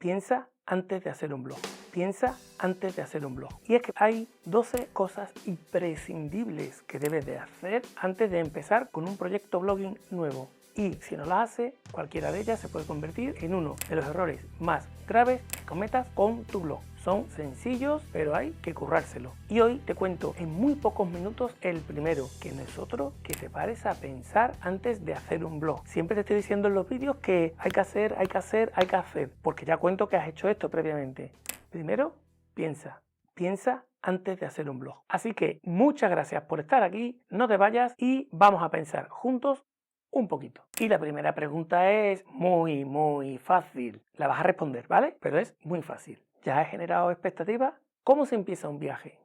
Piensa antes de hacer un blog. Piensa antes de hacer un blog. Y es que hay 12 cosas imprescindibles que debes de hacer antes de empezar con un proyecto blogging nuevo. Y si no las hace, cualquiera de ellas se puede convertir en uno de los errores más graves que cometas con tu blog. Son sencillos, pero hay que currárselo. Y hoy te cuento en muy pocos minutos el primero, que no es otro que te pares a pensar antes de hacer un blog. Siempre te estoy diciendo en los vídeos que hay que hacer, porque ya cuento que has hecho esto previamente. Primero, piensa antes de hacer un blog. Así que muchas gracias por estar aquí, no te vayas y vamos a pensar juntos un poquito. Y la primera pregunta es muy fácil. La vas a responder, ¿vale? Pero es muy fácil. ¿Ya has generado expectativas? ¿Cómo se empieza un viaje?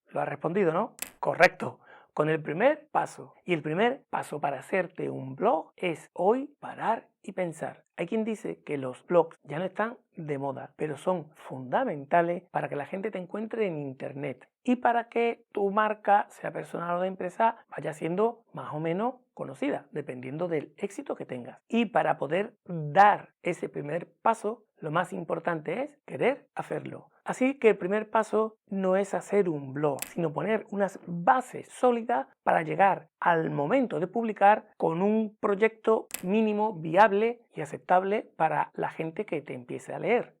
¿Lo has respondido, no? Correcto. Con el primer paso. Y el primer paso para hacerte un blog es hoy parar y pensar. Hay quien dice que los blogs ya no están de moda, pero son fundamentales para que la gente te encuentre en internet y para que tu marca, sea personal o de empresa, vaya siendo más o menos conocida, dependiendo del éxito que tengas. Y para poder dar ese primer paso, lo más importante es querer hacerlo. Así que el primer paso no es hacer un blog, sino poner unas bases sólidas para llegar al momento de publicar con un proyecto mínimo, viable y aceptable para la gente que te empiece a leer,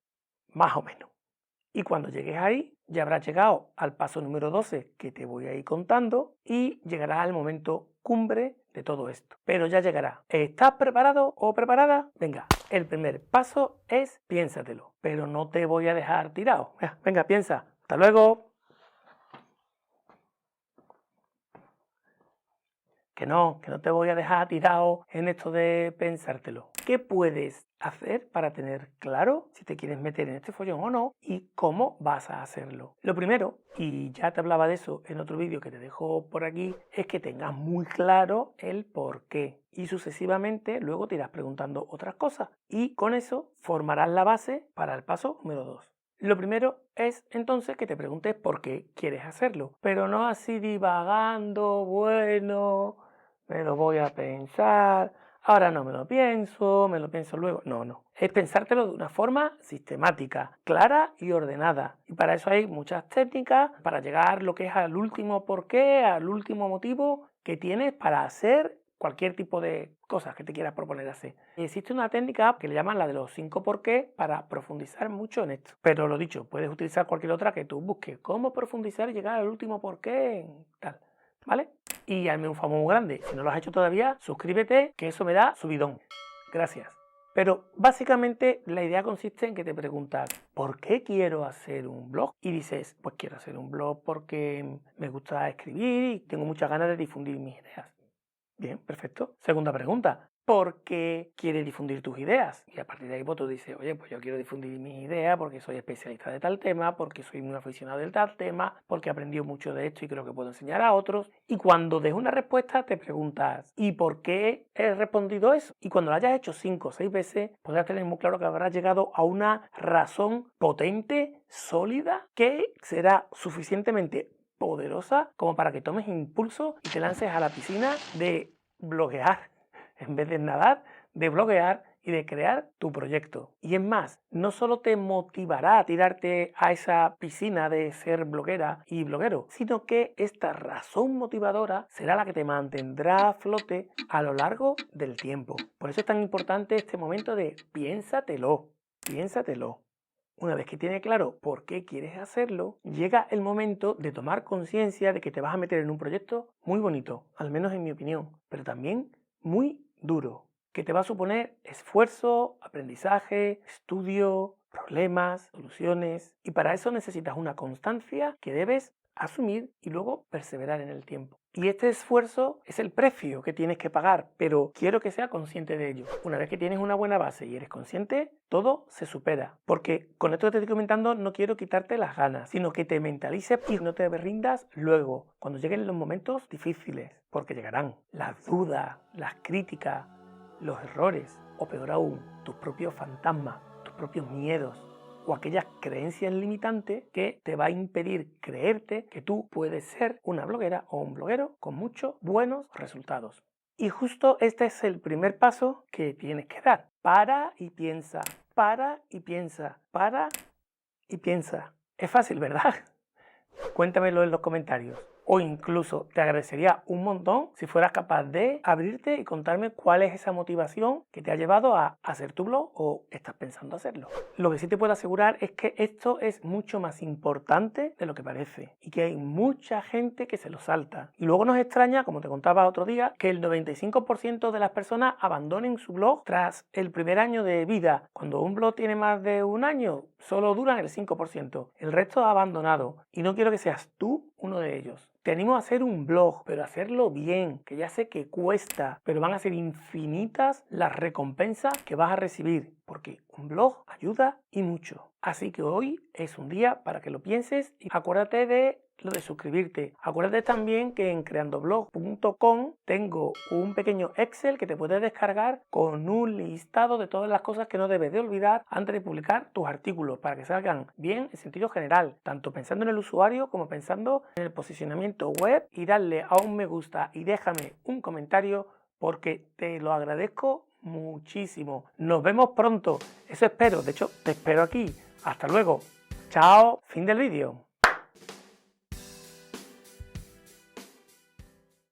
más o menos. Y cuando llegues ahí, ya habrás llegado al paso número 12 que te voy a ir contando y llegará al momento cumbre de todo esto. Pero ya llegará. ¿Estás preparado o preparada? Venga, el primer paso es piénsatelo, pero no te voy a dejar tirado. Venga, piensa. Hasta luego. Que no te voy a dejar tirado en esto de pensártelo. ¿Qué puedes hacer para tener claro si te quieres meter en este follón o no y cómo vas a hacerlo? Lo primero, y ya te hablaba de eso en otro vídeo que te dejo por aquí, es que tengas muy claro el por qué y sucesivamente luego te irás preguntando otras cosas y con eso formarás la base para el paso número 2. Lo primero es entonces que te preguntes por qué quieres hacerlo, pero no así divagando, bueno, me lo voy a pensar, ahora no me lo pienso luego. No. Es pensártelo de una forma sistemática, clara y ordenada. Y para eso hay muchas técnicas para llegar lo que es al último porqué, al último motivo que tienes para hacer cualquier tipo de cosas que te quieras proponer hacer. Existe una técnica que le llaman la de los 5 porqués para profundizar mucho en esto. Pero lo dicho, puedes utilizar cualquier otra que tú busques. ¿Cómo profundizar y llegar al último porqué? Tal, ¿vale? Y hazme un favor muy grande. Si no lo has hecho todavía, suscríbete, que eso me da subidón. Gracias. Pero básicamente la idea consiste en que te preguntas, ¿por qué quiero hacer un blog? Y dices, pues quiero hacer un blog porque me gusta escribir y tengo muchas ganas de difundir mis ideas. Bien, perfecto. Segunda pregunta, ¿por qué quieres difundir tus ideas? Y a partir de ahí pues tú dices, oye, pues yo quiero difundir mis ideas porque soy especialista de tal tema, porque soy muy aficionado del tal tema, porque he aprendido mucho de esto y creo que puedo enseñar a otros. Y cuando des una respuesta te preguntas, ¿y por qué he respondido eso? Y cuando lo hayas hecho 5 o 6 veces, podrás tener muy claro que habrás llegado a una razón potente, sólida, que será suficientemente poderosa como para que tomes impulso y te lances a la piscina de bloguear, en vez de nadar, de bloguear y de crear tu proyecto. Y es más, no solo te motivará a tirarte a esa piscina de ser bloguera y bloguero, sino que esta razón motivadora será la que te mantendrá a flote a lo largo del tiempo. Por eso es tan importante este momento de piénsatelo. Una vez que tienes claro por qué quieres hacerlo, llega el momento de tomar conciencia de que te vas a meter en un proyecto muy bonito, al menos en mi opinión, pero también muy duro, que te va a suponer esfuerzo, aprendizaje, estudio, problemas, soluciones, y para eso necesitas una constancia que debes asumir y luego perseverar en el tiempo. Y este esfuerzo es el precio que tienes que pagar, pero quiero que seas consciente de ello. Una vez que tienes una buena base y eres consciente, todo se supera. Porque con esto que te estoy comentando no quiero quitarte las ganas, sino que te mentalices y no te rindas luego, cuando lleguen los momentos difíciles, porque llegarán las dudas, las críticas, los errores, o peor aún, tus propios fantasmas, tus propios miedos, o aquellas creencias limitantes que te va a impedir creerte que tú puedes ser una bloguera o un bloguero con muchos buenos resultados. Y justo este es el primer paso que tienes que dar. Para y piensa. para y piensa, para y piensa. Es fácil, ¿verdad? Cuéntamelo en los comentarios. O incluso te agradecería un montón si fueras capaz de abrirte y contarme cuál es esa motivación que te ha llevado a hacer tu blog o estás pensando hacerlo. Lo que sí te puedo asegurar es que esto es mucho más importante de lo que parece y que hay mucha gente que se lo salta. Y luego nos extraña, como te contaba otro día, que el 95% de las personas abandonen su blog tras el primer año de vida. Cuando un blog tiene más de un año, solo duran el 5%. El resto ha abandonado. Y no quiero que seas tú uno de ellos. Te animo a hacer un blog, pero hacerlo bien, que ya sé que cuesta, pero van a ser infinitas las recompensas que vas a recibir, porque un blog ayuda y mucho. Así que hoy es un día para que lo pienses y acuérdate de lo de suscribirte. Acuérdate también que en creandoblog.com tengo un pequeño Excel que te puedes descargar con un listado de todas las cosas que no debes de olvidar antes de publicar tus artículos para que salgan bien en sentido general, tanto pensando en el usuario como pensando en el posicionamiento web, y darle a un me gusta y déjame un comentario porque te lo agradezco muchísimo. Nos vemos pronto, eso espero, de hecho te espero aquí. Hasta luego. Chao, fin del vídeo.